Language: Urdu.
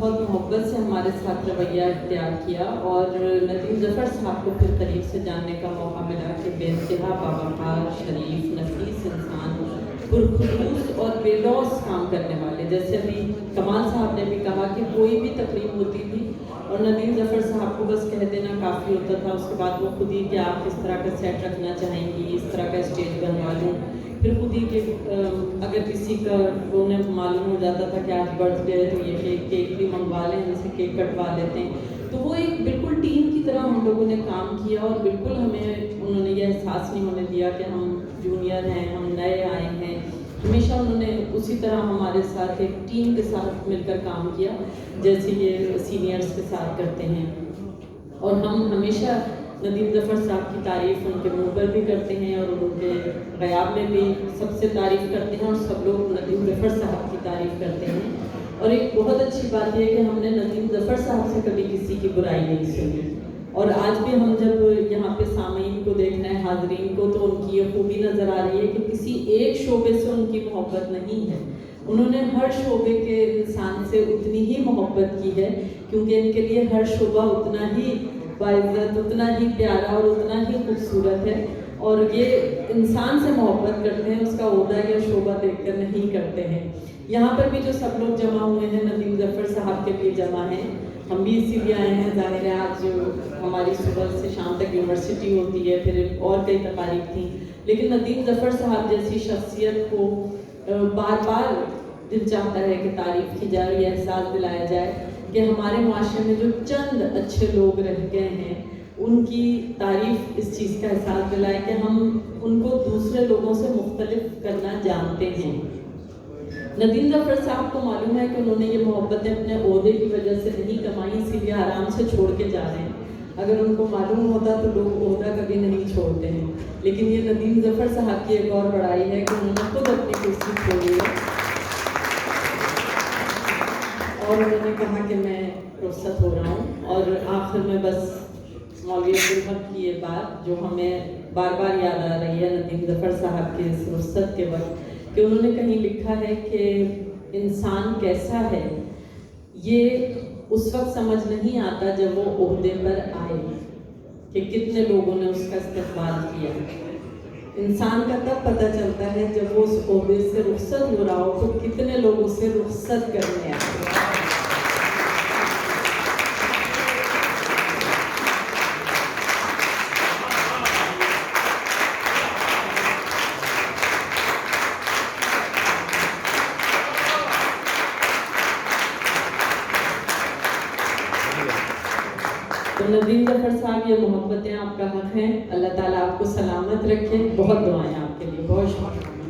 بہت محبت سے ہمارے ساتھ رویہ اختیار کیا، اور ندیم ظفر صاحب کو پھر قریب سے جاننے کا موقع ملا کہ بے انتہا باوقار، شریف، نفیس انسان، پرخلوص اور بے لوث کام کرنے والے. جیسے ابھی کمال صاحب نے بھی کہا کہ کوئی بھی تقریب ہوتی تھی اور ندیم ظفر صاحب کو بس کہہ دینا کافی ہوتا تھا، اس کے بعد وہ خود ہی کہ آپ کس طرح کا سیٹ رکھنا چاہیں گی، اس طرح کا اسٹیج بنوا لوں. پھر خود ہی کہ اگر کسی کا انہیں معلوم ہو جاتا تھا کہ آج برتھ ڈے ہے تو یہ کیک بھی منگوا لیں، جیسے کیک کٹوا لیتے ہیں. تو وہ ایک بالکل ٹیم کی طرح ہم لوگوں نے کام کیا، اور بالکل ہمیں انہوں نے یہ احساس نہیں ہونے دیا کہ ہم جونیئر ہیں، ہم نئے آئے ہیں. ہمیشہ انہوں نے اسی طرح ہمارے ساتھ ایک ٹیم کے ساتھ مل کر کام کیا جیسے یہ سینئرز کے ساتھ کرتے ہیں. اور ہم ہمیشہ ندیم ظفر صاحب کی تعریف ان کے منہ پر بھی کرتے ہیں اور ان کے غیاب میں بھی سب سے تعریف کرتے ہیں، اور سب لوگ ندیم ظفر صاحب کی تعریف کرتے ہیں. اور ایک بہت اچھی بات یہ ہے کہ ہم نے ندیم ظفر صاحب سے کبھی کسی کی برائی نہیں سنی. اور آج بھی ہم جب یہاں پہ سامعین کو دیکھنا ہے، حاضرین کو، تو ان کی یہ خوبی نظر آ رہی ہے کہ کسی ایک شعبے سے ان کی محبت نہیں ہے. انہوں نے ہر شعبے کے انسان سے اتنی ہی محبت کی ہے، کیونکہ ان کے لیے ہر شعبہ اتنا ہی باعزت، اتنا ہی پیارا اور اتنا ہی خوبصورت ہے. اور یہ انسان سے محبت کرتے ہیں، اس کا عہدہ یا شعبہ دیکھ کر نہیں کرتے ہیں. یہاں پر بھی جو سب لوگ جمع ہوئے ہیں ندیم ظفر صاحب کے لیے جمع ہیں. ہم بھی اسی لیے آئے ہیں. ظاہر ہے آج ہماری صبح سے شام تک یونیورسٹی ہوتی ہے، پھر اور کئی تقاریب تھیں، لیکن ندیم ظفر صاحب جیسی شخصیت کو بار بار دل چاہتا ہے کہ تعریف کی جائے، یہ احساس دلایا جائے کہ ہمارے معاشرے میں جو چند اچھے لوگ رہ گئے ہیں ان کی تعریف اس چیز کا احساس دلائے کہ ہم ان کو دوسرے لوگوں سے مختلف کرنا جانتے ہیں. ندیم ظفر صاحب کو معلوم ہے کہ انہوں نے یہ محبتیں اپنے عہدے کی وجہ سے نہیں کمائی، اسی لیے آرام سے چھوڑ کے جا رہے ہیں. اگر ان کو معلوم ہوتا تو لوگ عہدہ کبھی نہیں چھوڑتے ہیں، لیکن یہ ندیم ظفر صاحب کی ایک اور بڑائی ہے کہ انہوں نے خود اپنی کرسی چھوڑی ہے اور انہوں نے کہا کہ میں رخصت ہو رہا ہوں. اور آخر میں بس مولوی عبدالحق کی یہ بات جو ہمیں بار بار یاد آ رہی ہے ندیم ظفر صاحب کے اس رخصت کے وقت، کہ انہوں نے کہیں لکھا ہے کہ انسان کیسا ہے یہ اس وقت سمجھ نہیں آتا جب وہ عہدے پر آئے کہ کتنے لوگوں نے اس کا استقبال کیا. انسان کا تب پتہ چلتا ہے جب وہ اس عہدے سے رخصت ہو رہا ہو تو کتنے لوگ اسے رخصت کرنے آئے. تو ندیم ظفر صاحب یہ محبتیں آپ کا حق ہیں. اللہ تعالیٰ آپ کو سلامت رکھے. بہت دعائیں آپ کے لیے. بہت شکریہ.